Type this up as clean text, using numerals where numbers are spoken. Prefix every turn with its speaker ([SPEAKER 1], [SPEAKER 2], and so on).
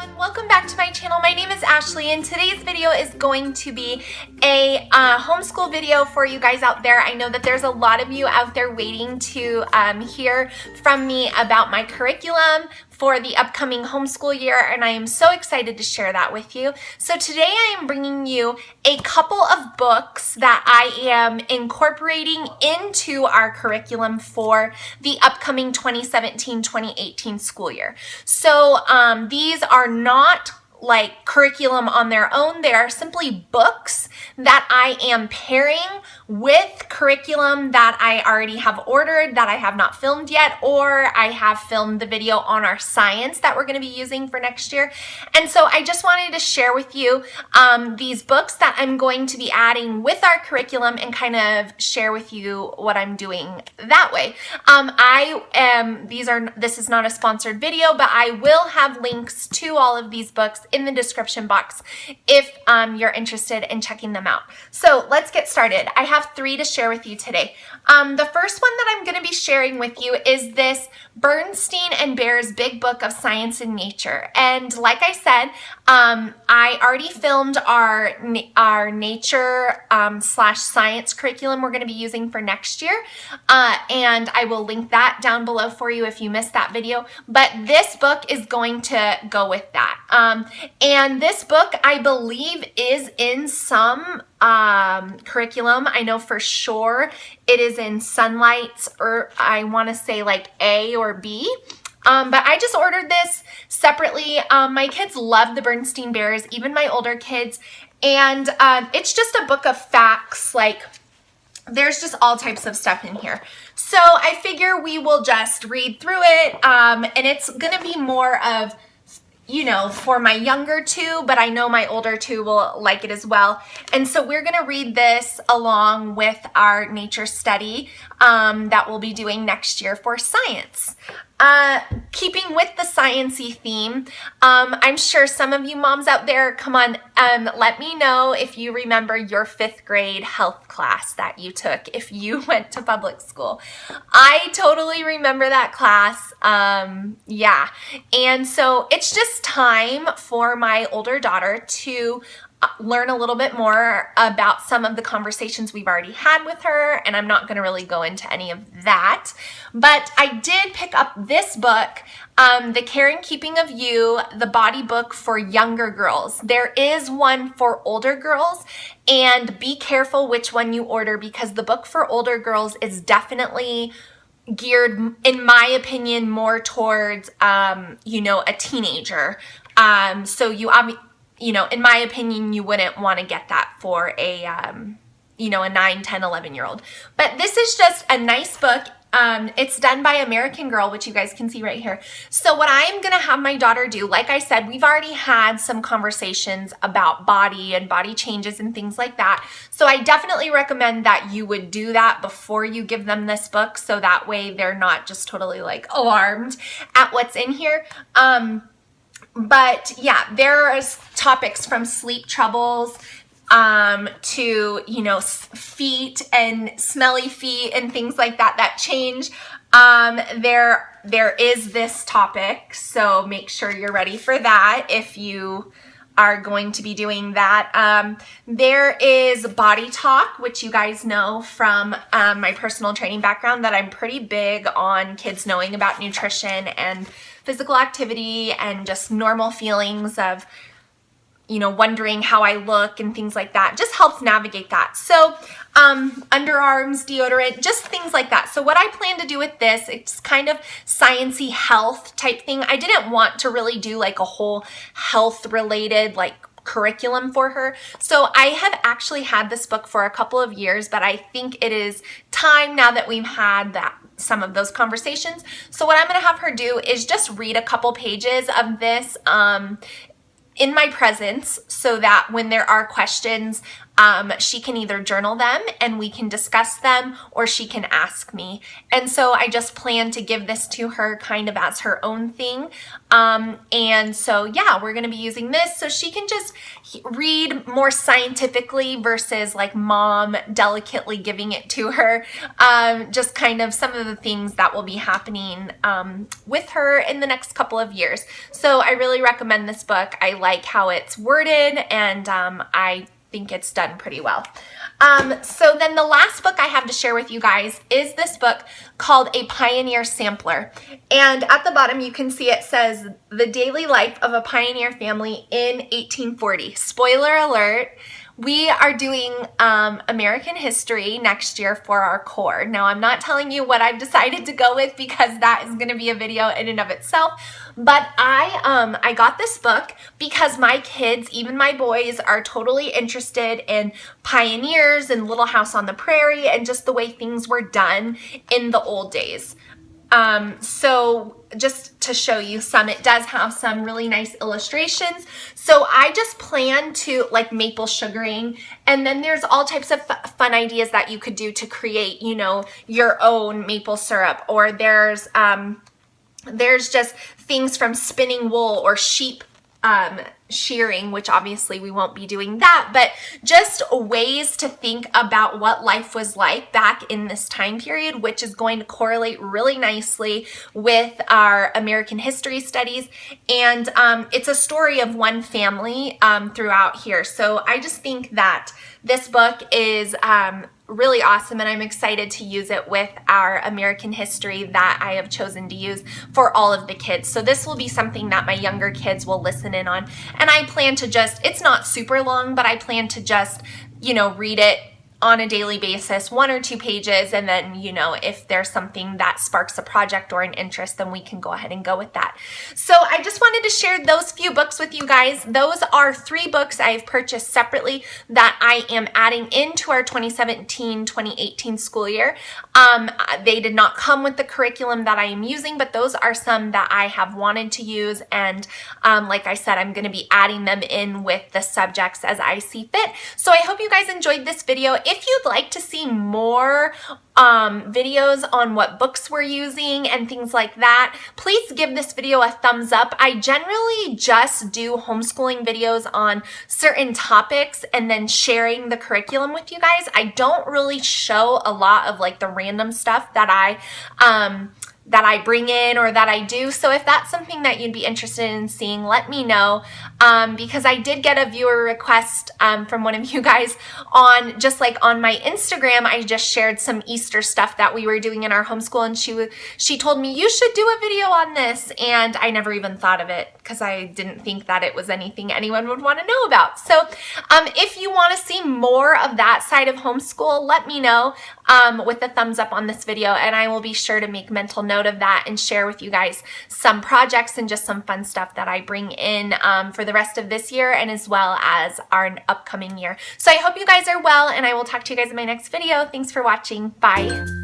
[SPEAKER 1] everyone, welcome back to my channel. My name is Ashley and today's video is going to be a homeschool video for you guys out there. I know that there's a lot of you out there waiting to hear from me about my curriculum for the upcoming homeschool year, and I am so excited to share that with you. So today I am bringing you a couple of books that I am incorporating into our curriculum for the upcoming 2017-2018 school year. So these are not like curriculum on their own. They are simply books that I am pairing with curriculum that I already have ordered that I have not filmed yet, or I have filmed the video on our science that we're going to be using for next year. And so I just wanted to share with you these books that I'm going to be adding with our curriculum and kind of share with you what I'm doing that way. This is not a sponsored video, but I will have links to all of these books in the description box if you're interested in checking them out. So let's get started. I have 3 to share with you today. The first one that I'm going to be sharing with you is this Bernstein Bears Big Book of Science and Nature. And like I said, I already filmed our nature slash science curriculum we're going to be using for next year. And I will link that down below for you if you missed that video. But this book is going to go with that. And this book, I believe, is in some curriculum. I know for sure it is in Sunlight's, or I want to say like A or B. But I just ordered this separately. My kids love the Bernstein Bears, even my older kids. And it's just a book of facts. Like, there's just all types of stuff in here. So I figure we will just read through it. And it's going to be more of, you know, for my younger 2, but I know my older 2 will like it as well. And so we're going to read this along with our nature study that we'll be doing next year for science. Keeping with the science-y theme, I'm sure some of you moms out there, come on, let me know if you remember your 5th grade health class that you took if you went to public school. I totally remember that class. Yeah. And so it's just time for my older daughter to learn a little bit more about some of the conversations we've already had with her, and I'm not going to really go into any of that. But I did pick up this book, The Care and Keeping of You, the body book for younger girls. There is one for older girls, and be careful which one you order, because the book for older girls is definitely geared, in my opinion, more towards, you know, a teenager. So you know, in my opinion, you wouldn't want to get that for a, you know, a 9, 10, 11-year-old. But this is just a nice book. It's done by American Girl, which you guys can see right here. So what I'm going to have my daughter do, like I said, we've already had some conversations about body and body changes and things like that. So I definitely recommend that you would do that before you give them this book, so that way they're not just totally like alarmed at what's in here. But yeah, there's topics from sleep troubles to, you know, feet and smelly feet and things like that that change. There is this topic, so make sure you're ready for that if you are going to be doing that. There is body talk, which you guys know from my personal training background, that I'm pretty big on kids knowing about nutrition and physical activity and just normal feelings of, you know, wondering how I look and things like that. Just helps navigate that. So underarms, deodorant, just things like that. So what I plan to do with this, it's kind of science-y health type thing. I didn't want to really do like a whole health related like curriculum for her. So I have actually had this book for a couple of years, but I think it is time now that we've had some of those conversations. So what I'm going to have her do is just read a couple pages of this in my presence, so that when there are questions, she can either journal them and we can discuss them, or she can ask me. And so I just plan to give this to her kind of as her own thing. And so yeah, we're going to be using this so she can just read more scientifically versus like mom delicately giving it to her. Just kind of some of the things that will be happening with her in the next couple of years. So I really recommend this book. I like how it's worded, and I think it's done pretty well. So then the last book I have to share with you guys is this book called A Pioneer Sampler. And at the bottom you can see it says, The Daily Life of a Pioneer Family in 1840. Spoiler alert, we are doing American history next year for our core. Now, I'm not telling you what I've decided to go with because that is going to be a video in and of itself, but I got this book because my kids, even my boys, are totally interested in pioneers and Little House on the Prairie and just the way things were done in the old days. So just to show you some, it does have some really nice illustrations. So I just plan to like maple sugaring, and then there's all types of fun ideas that you could do to create, you know, your own maple syrup, or there's just things from spinning wool or sheep shearing, which obviously we won't be doing that, but just ways to think about what life was like back in this time period, which is going to correlate really nicely with our American history studies. And it's a story of one family throughout here. So I just think that this book is really awesome, and I'm excited to use it with our American history that I have chosen to use for all of the kids. So this will be something that my younger kids will listen in on, and I plan to just, it's not super long, but I plan to just, you know, read it on a daily basis, 1 or 2 pages, and then, you know, if there's something that sparks a project or an interest, then we can go ahead and go with that. So I just wanted to share those few books with you guys. Those are 3 books I've purchased separately that I am adding into our 2017-2018 school year. They did not come with the curriculum that I am using, but those are some that I have wanted to use, and like I said, I'm going to be adding them in with the subjects as I see fit. So I hope you guys enjoyed this video. If you'd like to see more videos on what books we're using and things like that, please give this video a thumbs up. I generally just do homeschooling videos on certain topics and then sharing the curriculum with you guys. I don't really show a lot of like the random stuff that I bring in or that I do. So if that's something that you'd be interested in seeing, let me know, because I did get a viewer request from one of you guys on, just like on my Instagram, I just shared some Easter stuff that we were doing in our homeschool, and she told me, you should do a video on this, and I never even thought of it because I didn't think that it was anything anyone would want to know about. So if you want to see more of that side of homeschool, let me know with a thumbs up on this video, and I will be sure to make mental note of that and share with you guys some projects and just some fun stuff that I bring in for the rest of this year and as well as our upcoming year. So I hope you guys are well, and I will talk to you guys in my next video. Thanks for watching. Bye.